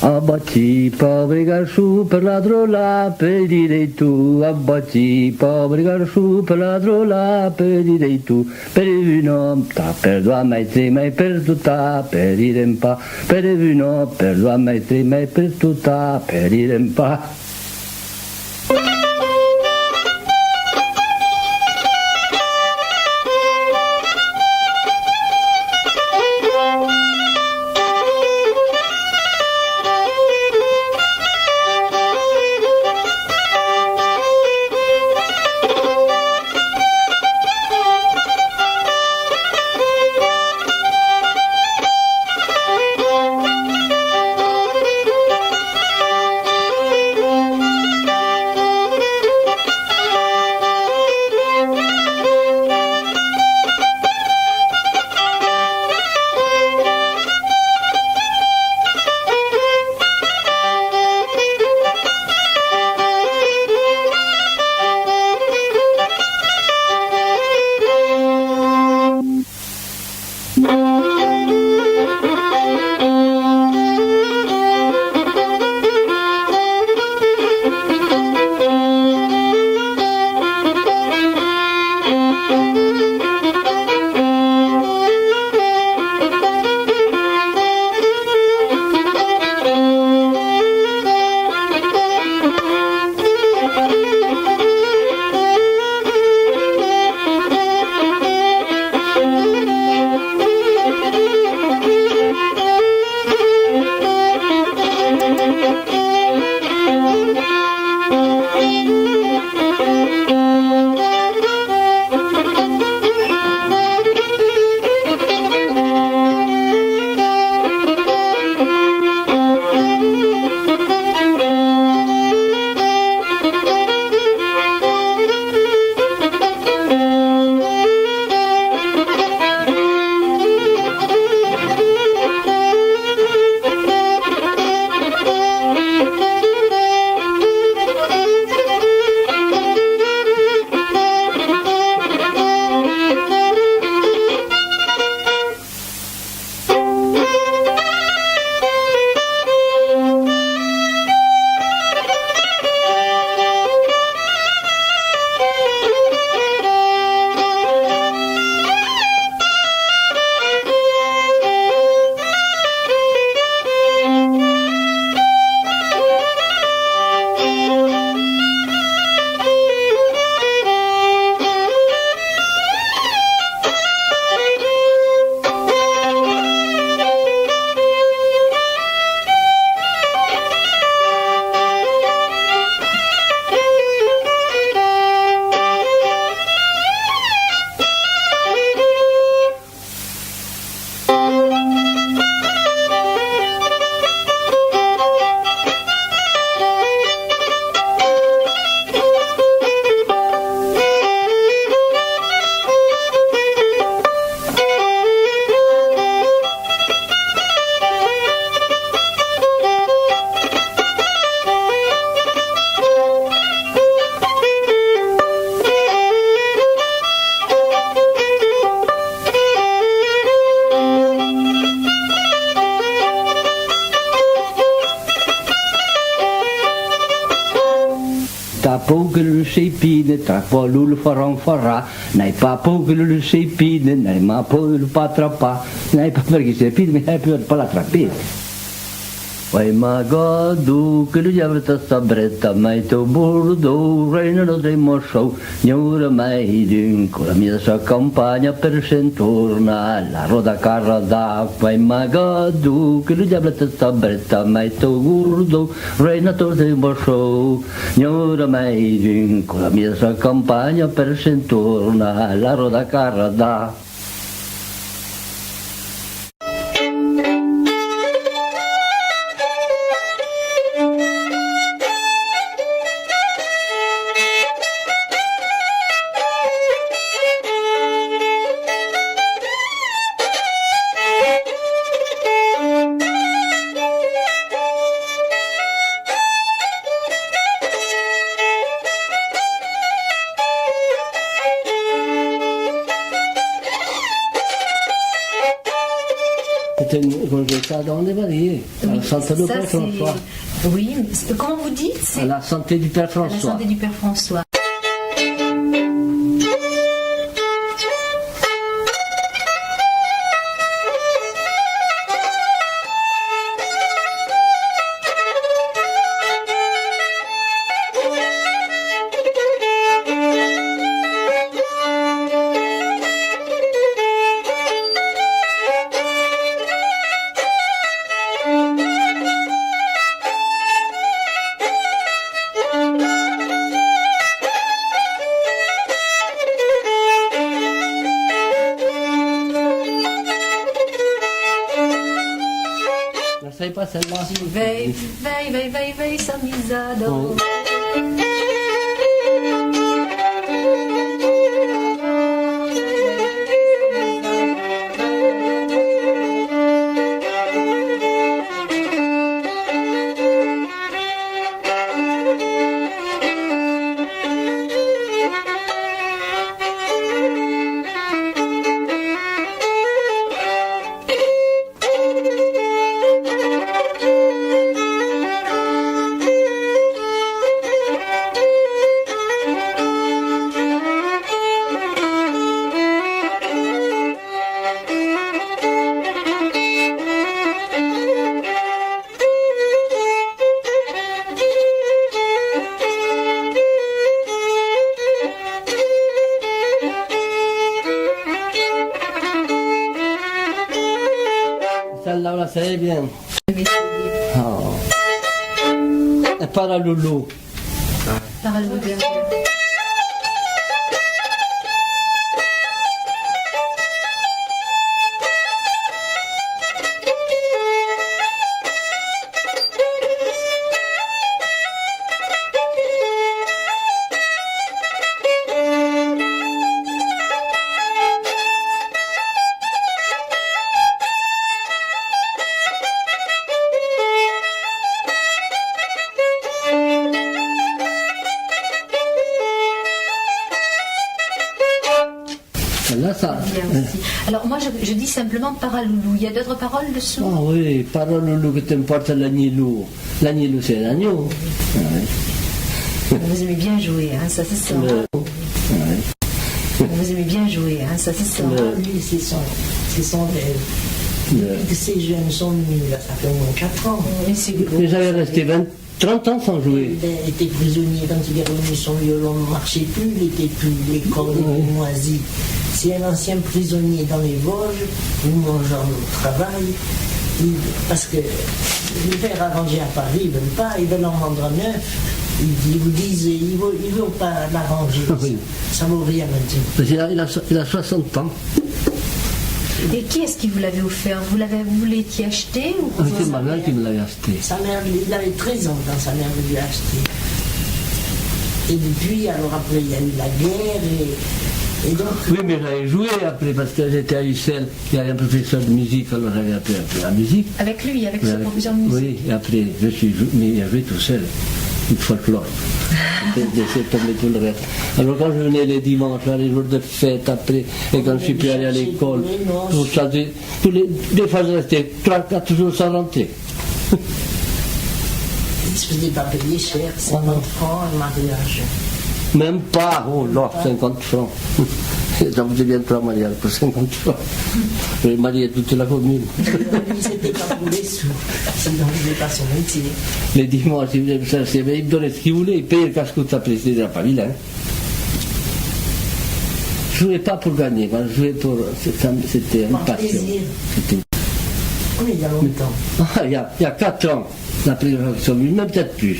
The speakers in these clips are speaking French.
Abbacci, poveri garsù per la drolla, pedirei tu. Abbacci, poveri garsù per la drolla, pedirei tu. Per il vino, ta per due maestri, mai per tutta, per il rempa. Per il vino, per due maestri, mai per tutta, per il rempa. Tapogul sepine, trapolul farà, n'hai papogul sepine, n'hai mapol patrapa, n'hai perché sepine mi hai più per la trapete. Vai magadu, che lui avrà sabretta, mai to burdo, reina lo demosciò, gnura mai dunque, la mia sua compagna per sentorna, la roda carra da, vai magadu, che lui avrà sabretta, mai to burdo, reina lo demosciò, gnura mai dunque, la mia sua compagna per sentorna, la roda carra da. de Marie, à la santé du Père François. Oui, mais comment vous dites? À la santé du Père À la François. santé du Père François. Ne savez pas celle-là? Veille, veille, veille, veille, veille, sa mise à dos. Celle-là, vous la savez bien. Mais c'est Oh. Et Paraloulou. par le dernier. Celle-là, ça. Bien aussi. Alors moi je dis simplement paraloulou. Il y a d'autres paroles dessous? Ah oui, Paraloulou que t'importe l'agneau. L'agneau, c'est l'agneau. Ouais. Vous aimez bien jouer, hein, ça c'est ça. Ouais. Vous aimez bien jouer, hein, ça c'est ça. Lui, c'est son rêve. Depuis que ces jeunes sont venus, là, ça fait au moins 4 ans. Oui, c'est beau. Mais j'avais resté 30 ans sans jouer. Il était prisonnier quand il est revenu, son violon ne marchait plus, il était plus, les cordes étaient moisies. C'est un ancien prisonnier dans les Vosges, où mon genre travaille, parce que les faire arranger à Paris, ils ne veulent pas, ils veulent en vendre un neuf. Ils vous disent, ils ne veulent pas l'arranger. Oui. Ça vaut rien maintenant. Parce qu'il a 60 ans. Et qui est-ce qui vous l'avait offert? Vous l'étiez acheté ou Ah, c'est ma mère qui me l'avait acheté. Sa mère, il avait 13 ans quand sa mère lui a acheté. Et depuis, alors après, il y a eu la guerre et donc... Oui, mais j'avais joué après parce que j'étais à Ussel. Il y avait un professeur de musique, alors j'avais appris un peu la musique. Avec lui, avec ce J'avais- professeur de musique? Oui, et après, je suis joué tout seul. Tout folklore. Laisser tomber tout le reste. Alors quand je venais les dimanches, les jours de fête, après, et quand je suis plus allé à l'école, tout ça, des fois je restais 3-4 jours sans rentrer. Il se faisait pas payer cher, 50 francs un mariage. Même pas, oh là, 50 francs. Ça faisait bien 3 mariages pour 50 francs. J'ai marié toute la commune. Lui, c'était pas pour les sous. Sinon, il n'avait pas son métier. Les dimanches, il venait me chercher, mais il me donnait ce qu'il voulait, il payait le casse-coute après, c'était déjà pas vilain. Je jouais pas pour gagner, moi, je jouais pour. C'était une Par passion. plaisir. C'était- Oui, il y a longtemps. Ah, il y a 4 ans, la première fois qu'ils sont venus, même peut-être plus.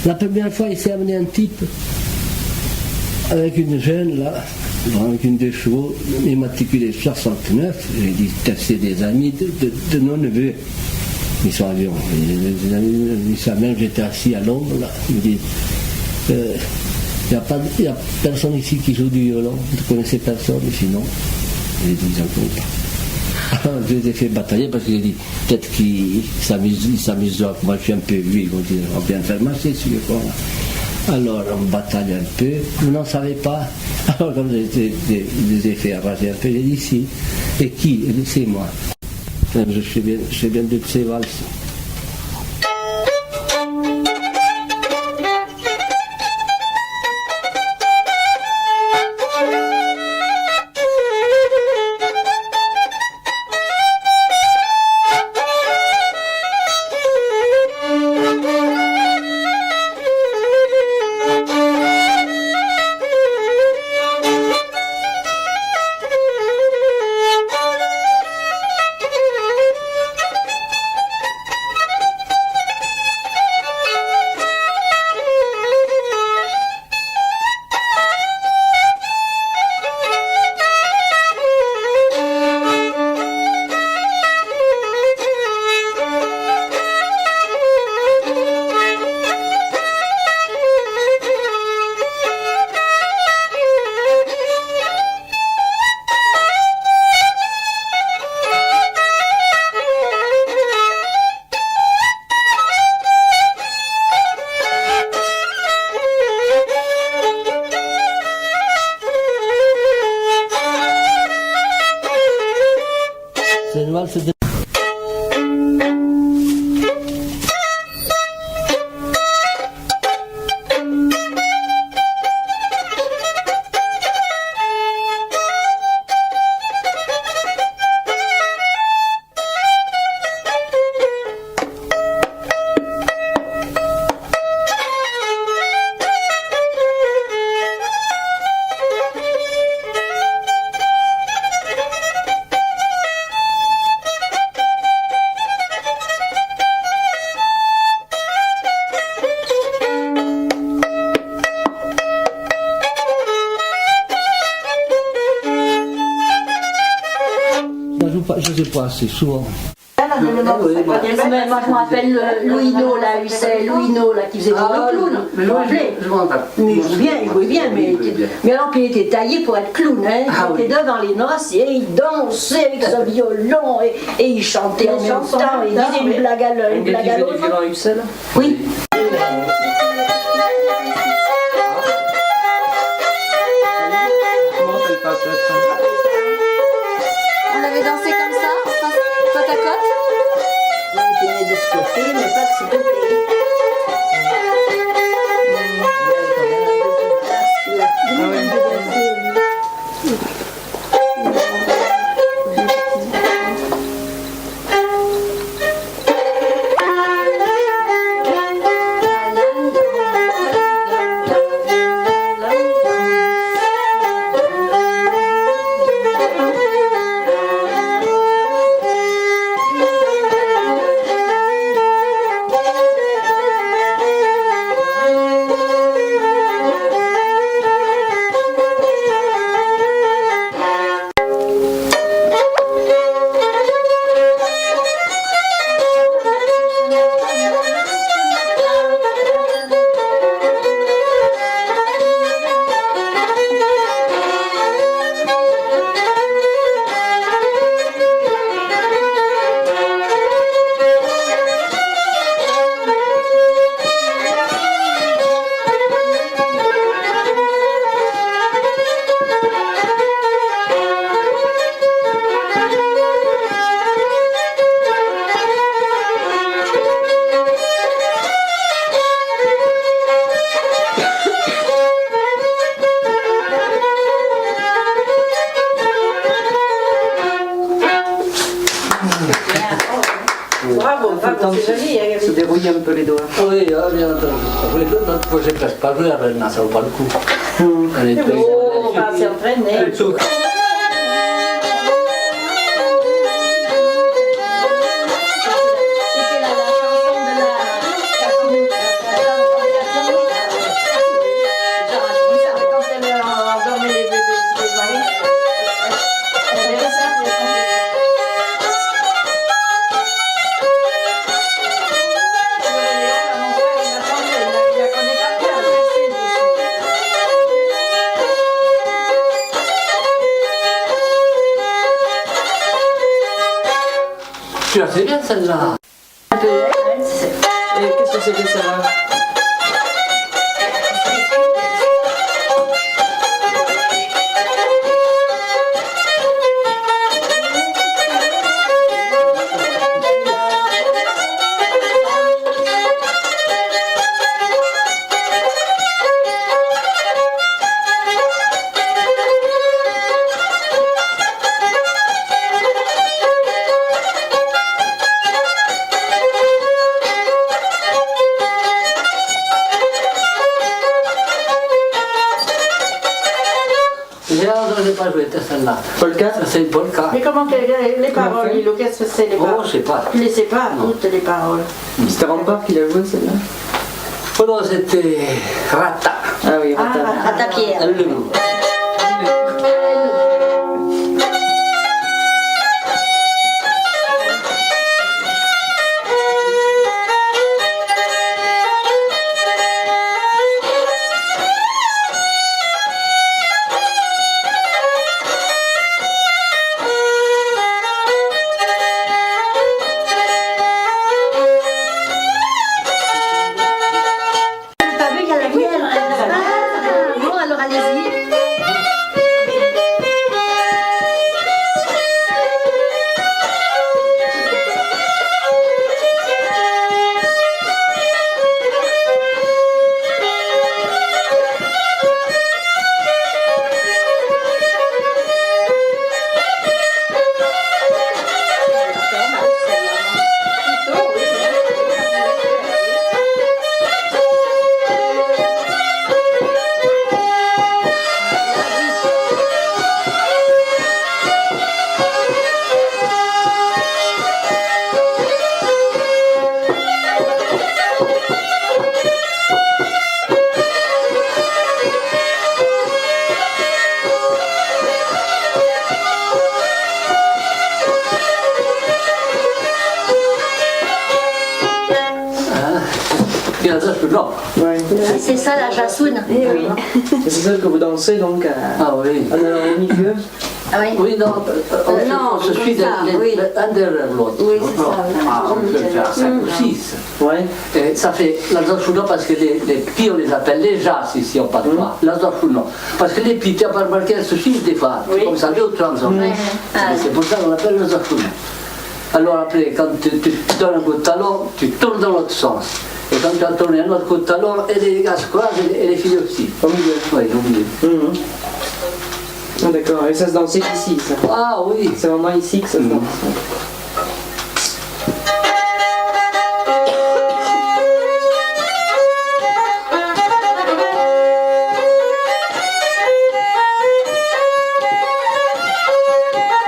La première fois, il s'est amené un type avec une jeune, là, avec une 2 chevaux, immatriculée 69. J'ai dit, c'est des amis de nos neveux. Ils sont avions. Les amis, ils savent même que j'étais assis à l'ombre, là. Ils me disent, il n'y a personne ici qui joue du violon. Vous ne connaissez personne ici, non? J'ai dit, ils n'en connaissent pas. Alors, je les ai fait batailler parce que j'ai dit, peut-être qu'ils s'amusent, moi je suis un peu vieux, ils vont dire, on va bien faire marcher sur le corps. Alors on bataille un peu, vous n'en savez pas. Alors comme je les ai fait arracher un peu, j'ai dit si. Et qui? C'est moi. Je sais bien toutes ces valses. C'est une valse de... Je ne sais pas assez souvent. Moi je me rappelle Louino là, c'est Louino là qui faisait le clown. Mais non, je m'en rappelle. Mais il jouait bien, mais alors qu'il était taillé pour être clown, hein. Il était devant les noces et il dansait avec son violon et il chantait en même temps, il disait une blague à l'autre. Du violon à Ussel. Oui. Comment ça le passe là? On avait dansé comme ça, côte à côte. On tenait de ce côté, mais pas de ce côté. Se dérouiller un peu les doigts. Oui, bien entendu. Oui, l'autre fois, j'ai presque pas joué avec elle, ça vaut pas le coup. Elle est très... On va s'entraîner. Tu as fait bien celle-là. Et qu'est-ce que c'est que ça là? joué celle-là. Polka. Ça, c'est une polka. Mais comment les paroles, Lilo, qu'est-ce que c'est les Oh, paroles? je sais pas. Tu les sais pas, Non. toutes les paroles. C'était Rampart qui l'a joué celle-là. Oh non, c'était Rata. Ah oui, Rata. Rata-Pierre. Le T'as vu qu'il y a la mienne? Ah, bon, alors allez-y. Il y a ça, non. Ouais. C'est ça la jassoune. C'est celle que vous dansez donc Ah oui. en allant au milieu. Ah oui. Oui, non, on se suit ça, oui. un derrière l'autre. Oui, c'est ça, oui. Ah, on peut faire 5 ou 6. Ouais. Et ça fait l'Azashuno parce que les petits, on les appelle les jas ici en Patois. L'Azashuno. Parce que les petits, tu n'as pas remarqué, elles se suivent des fois. Comme ça, 2 ou 3 ans. C'est pour ça qu'on appelle l'Azashuno. Alors après, quand tu donnes un coup de talon, tu tournes dans l'autre sens. Et quand tu as tourné un autre coup de talon, et les gars se croisent et les filles aussi. Au milieu. Oui, au milieu. Mhm. Ah, d'accord. Et ça se dansait ici, ça. Ah oui. C'est vraiment ici que ça se danse.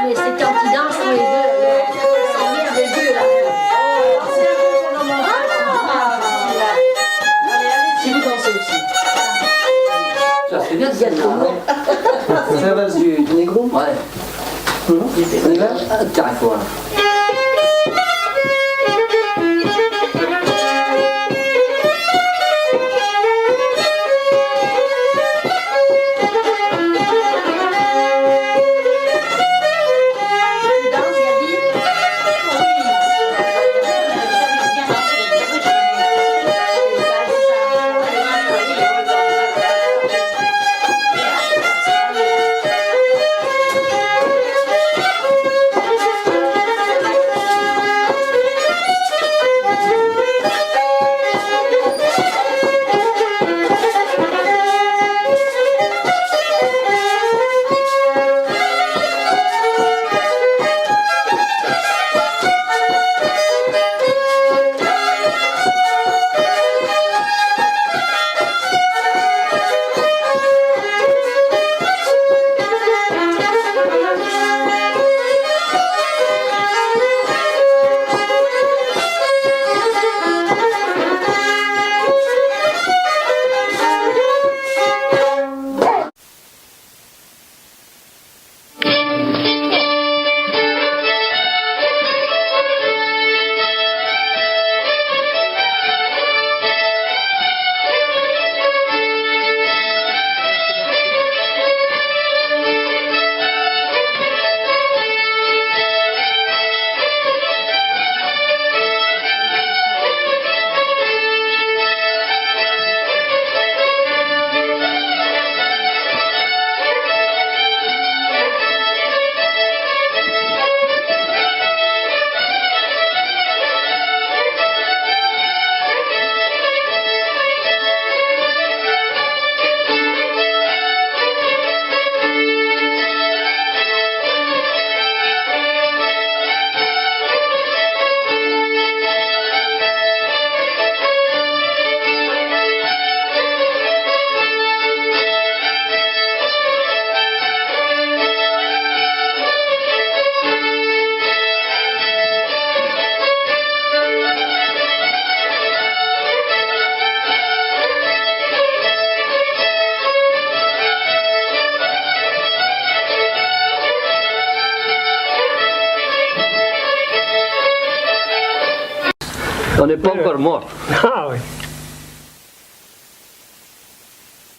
Mais c'est quand ils dansent tous les deux. Ils sont bien les deux là. Si vous dansez aussi. Ça c'est bien, c'est C'est la base du négro. Ouais. On y va. Tiens, quoi. Oui. n'est pas encore mort. Ah oui.